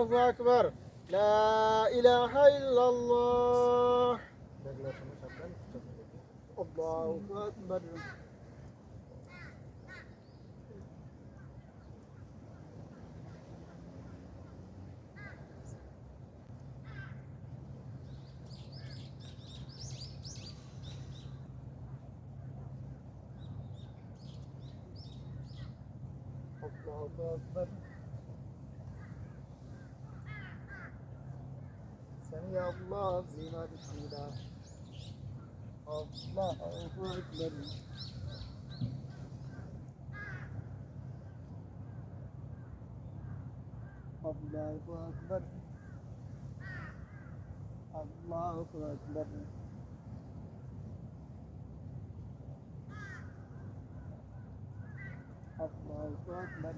আল্লাহু আকবার, লা ইলাহা ইল্লাল্লাহ, আল্লাহু আকবার। আল্লাহু আকবার। সামি আল্লাহু লিমান হামিদা, আল্লাহু আকবার। আল্লাহু আকবার, আল্লাহু আকবার। আল্লাহু আকবার।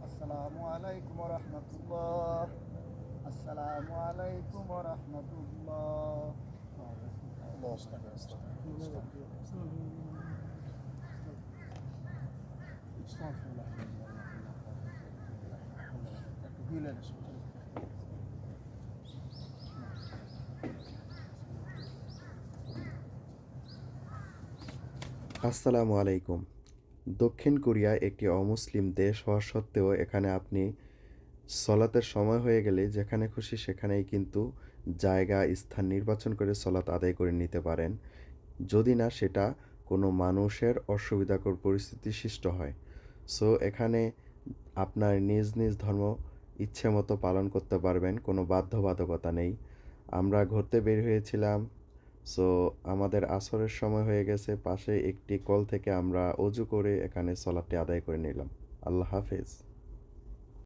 আসসালামু আলাইকুম ওয়া রাহমাতুল্লাহ। আসসালামু আলাইকুম ওয়া রাহমাতুল্লাহ। আসসালামু আলাইকুম। দক্ষিণ কোরিয়া একটি অমুসলিম দেশ হওয়া সত্ত্বেও এখানে আপনি সলাতের সময় হয়ে গেলে যেখানে খুশি সেখানেই কিন্তু জায়গা, স্থান নির্বাচন করে সলাত আদায় করে নিতে পারেন। যদি না সেটা কোনো মানুষের অসুবিধাকর পরিস্থিতি সৃষ্ট হয়। সো এখানে আপনার নিজ নিজ ধর্ম ইচ্ছে মতো পালন করতে পারবেন, কোনো বাধ্যবাধকতা নেই। আমরা ঘুরতে বের হয়েছিলাম। সো আমাদের আসরের সময় হয়ে গেছে, পাশে একটি কল থেকে আমরা অজু করে এখানে সলাতটি আদায় করে নিলাম। আল্লাহ হাফেজ।